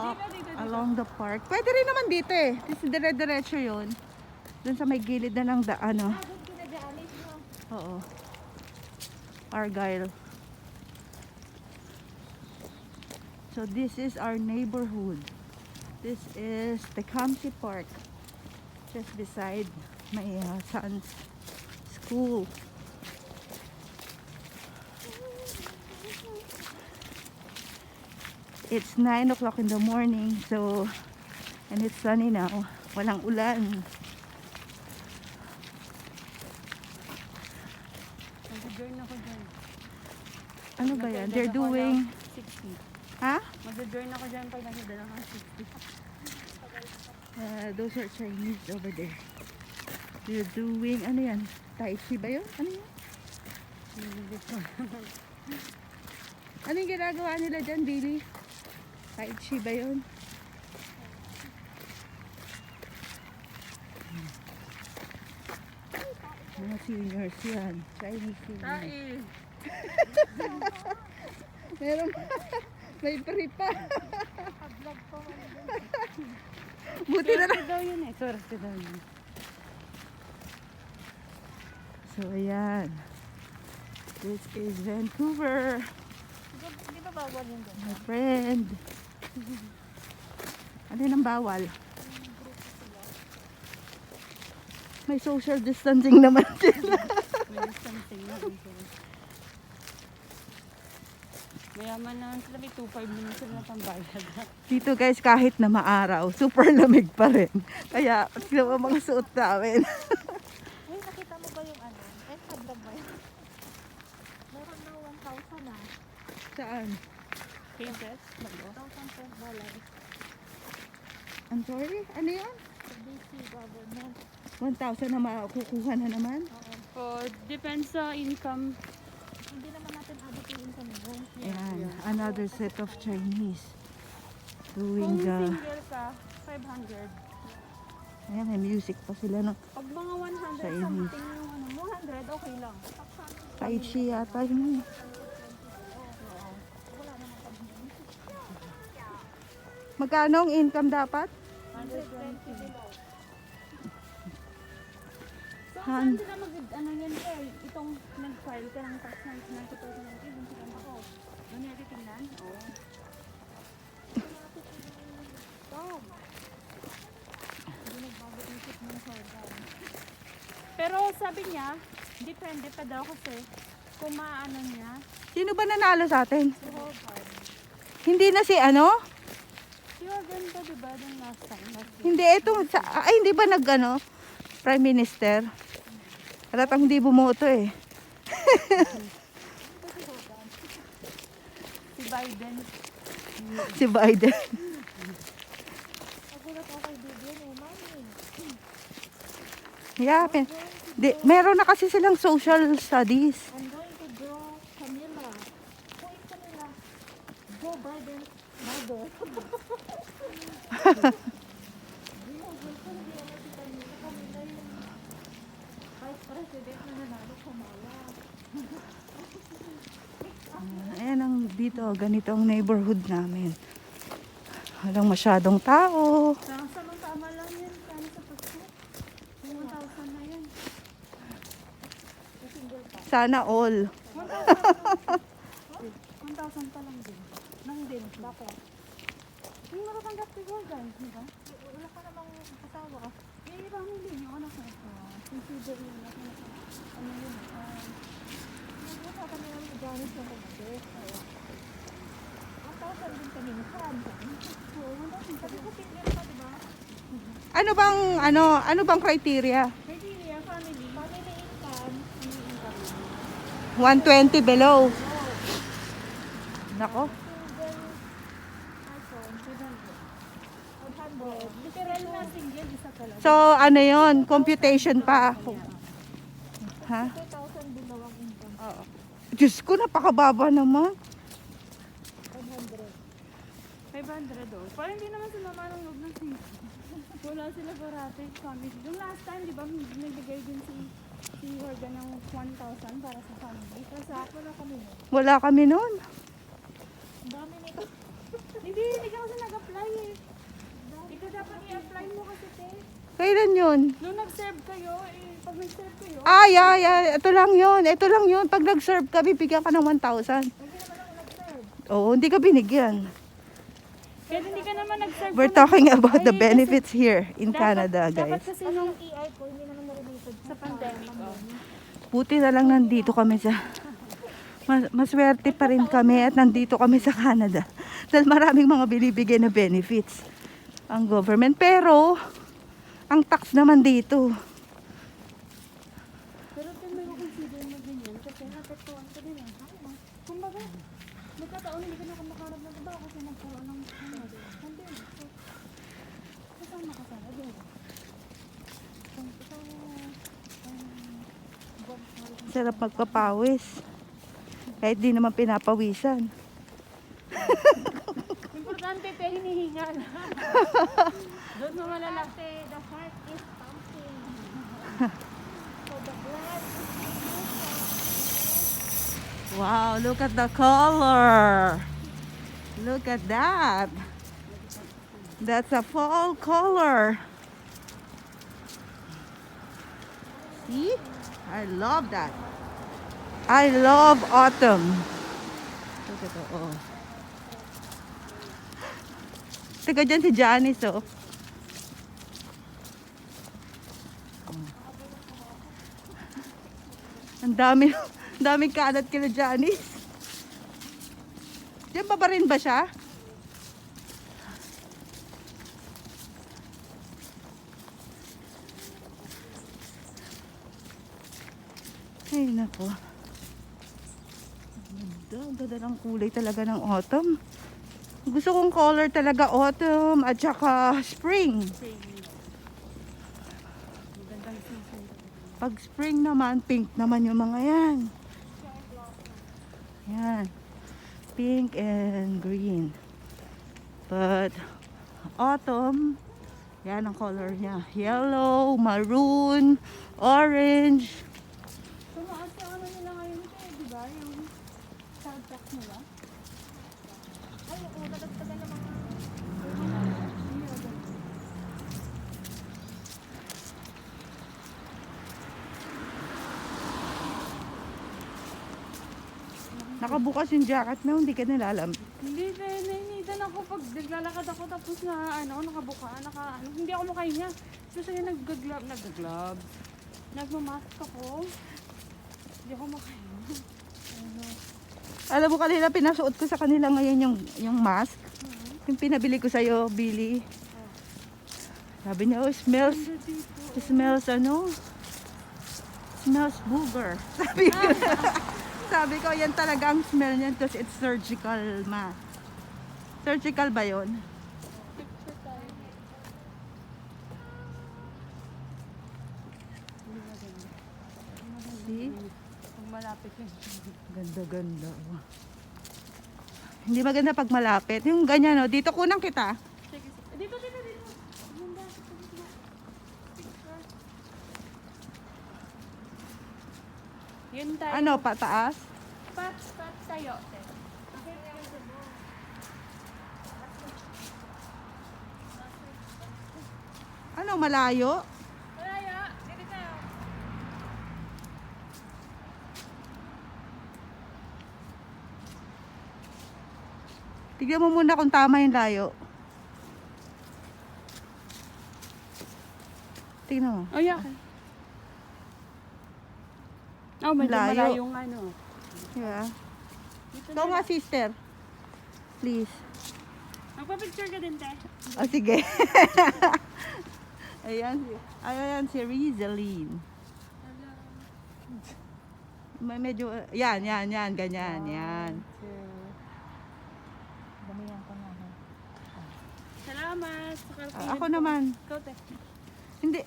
walk along the park. Pwede rin naman dito eh. Kasi dire-diretso yun. Doon sa may gilid na ng ano. Oo. Argyle. So this is our neighborhood. This is Tecumseh Park. Just beside my son's school. It's 9 o'clock in the morning, so, and it's sunny now. Walang ulan. Mag-join ako dyan. Ano ba yan? They're doing... 60. Ha? Mag-join ako dyan pag nakidala ng 60. Those are Chinese over there. They're doing, ano yan? Tai Chi ba yun? Ano yan? Ano yung ginagawa nila dyan, Billy? Tai Chi ba yun? Mga seniors yan. Chinese seniors. Meron pa. May free pa. Buti na lang. daw yun eh. Swerte daw yun. So, ayan. This is Vancouver. Di ba bawal yun doon? My friend. Ano yun ang bawal? May social distancing naman sila. May something na rin sila. Mayaman naman sila. May 2.5 naman sila na pambayad. Dito guys, kahit na maaraw, super lamig pa rin. Kaya, tignan mo mga suot namin. Uy, nakita mo ba yung ano? Sablag ba yun? Meron na 1,000 na. Saan? Princess? Bago? 1,000 dollars. I'm sorry? Ano yun? Sa BC government. 1,000 na makukuha na naman? Oh, depends sa income. Hindi naman natin abot yung income mo. Ayan, another set of Chinese doing Kung the... single ka, 500. Ayan, may music pa sila ng Pag mga 100 Chinese. something yung ano, 100 okay lang. Tai Chi yata yun. Magkano ang income dapat? 120. So, Han. saan sila ano yan eh, itong nag-file ka ng tax na 90% dun sila ako. Doon natin tingnan? Oo. Pero sabi niya, depende pa daw kasi kung maano niya. Sino ba nanalo sa atin? Si Hogan. Hindi na si ano? Si Hogan ba diba dun last time? Hindi, itong, ay hindi ba nag ano? Prime Minister? Halatang hindi bumoto eh. Si Biden. Si Biden. Nagulat ako kay Vivian eh, mami. Yeah, meron na kasi silang social studies. I'm going to draw Camila. Who is Camila? Joe Biden. Mother. Vice President na nanalo Kamala. Ayan ang dito, ganito ang neighborhood namin. Walang masyadong tao. Tama lang yan. Kano sa Pasko? 1,000 na yan. Sana all. 1,000 pa lang din. Nang din. Bakit? Yung makatanggap si Hogan, di ba? Wala ka namang asawa. Eh, family yung anak ko. Consider yun. Ano yun? Wala kami naman Janice na mag-ate. 1,000 din kami ni Sam. Sabi ko, tingnan pa, diba? Ano bang criteria? Criteria, family. Family income. 120 below. Nako. Single person, 500. Literal na single, isa talaga. So, ano yon? Computation pa. Ha? 2,000 below ang income. Oo. Diyos ko, napakababa naman. 500. 500 oh. Parang hindi naman sila manunod ng single. Wala sila parate family. Yung last time, di ba, nagbigay din si Hogan ng 1,000 para sa family. Pero sa ako na kami. Wala kami noon. Ang dami nito. Hindi ka kasi nag-apply eh. Ikaw dapat i-apply mo kasi, te. Kailan yun? Nung nag-serve kayo, pag nag-serve kayo, Ah, yeah. Ito lang yun. Pag nag-serve ka, bibigyan ka ng 1,000. Oo, hindi ka binigyan. kaya hindi ka naman nag-serve. We're kung talking nag- about the Ay, kasi benefits here in dapat- Canada, Dapat guys. kasi nung EI ko, hindi naman na-related sa pandemic, oh. Buti na lang nandito kami sa... Maswerte pa rin kami at nandito kami sa Canada. Dahil maraming mga binibigay na benefits ang government. Pero, ang tax naman dito. Pero kung may consider mo ganyan, kasi napektuhan ka din eh. Kumbaga, nagkataon hindi ka na makaharap ng trabaho kasi nagkaroon ng pandemic. So, kasama ka sana din. Sarap magpapawis. Kahit di naman pinapawisan. Importante te, hinihingal. Doon mo malala. The heart is pumping. So the blood is Wow, look at the color. Look at that. That's a fall color. See? I love that. I love autumn. Look at that. Oh. Teka dyan si Janice, oh. Ang daming kalat kila Janice. Diyan pa rin ba siya? Ay, nako. Ang ganda ng kulay talaga ng autumn. Gusto kong color talaga autumn at saka spring. Pag spring naman, pink naman yung mga yan. Yan. Pink and green. But autumn, yan ang color niya. Yellow, maroon, orange. Tumaas yung ano nila ngayon te, di ba? Yung sound tax nila. Ay, oo, nadagdagan ng mga... Nakabukas yung jacket mo, hindi ka nilalam. Hindi te, nainitan ako pag naglalakad ako tapos na ano, nakabuka, hindi ako makahinga. So sige, nag-glove. Nagmamask ako. Hindi ako makahinga. Alam mo kanina, pinasuot ko sa kanila ngayon yung mask. Yung pinabili ko sa'yo, Billy. Sabi niya, oh, smells booger. Sabi ko, yan talaga ang smell niyan kasi it's surgical mask. Surgical ba yun? Picture tayo. See? Pag malapit yun. Ganda. Oh. Hindi maganda pag malapit. Yung ganyan, no? Dito kunang kita. Sige. Dito. Ganda. Picture. Yun tayo. Ano, pataas? Pat tayo. Te. Ano, malayo? Malaya. Dito tayo. Tignan mo muna kung tama yung layo. Tignan mo. Oh, yeah. Oh, medyo Layo. malayong ano. Yeah. Dito Ikaw na nga, lang. sister. Please. Magpa-picture ka din, te. O, sige. Ayan si Rizzaline. Medyo, yan, ganyan, yan. Damihan ko na. Salamat. Sa Ako naman. Ikaw, te. Hindi,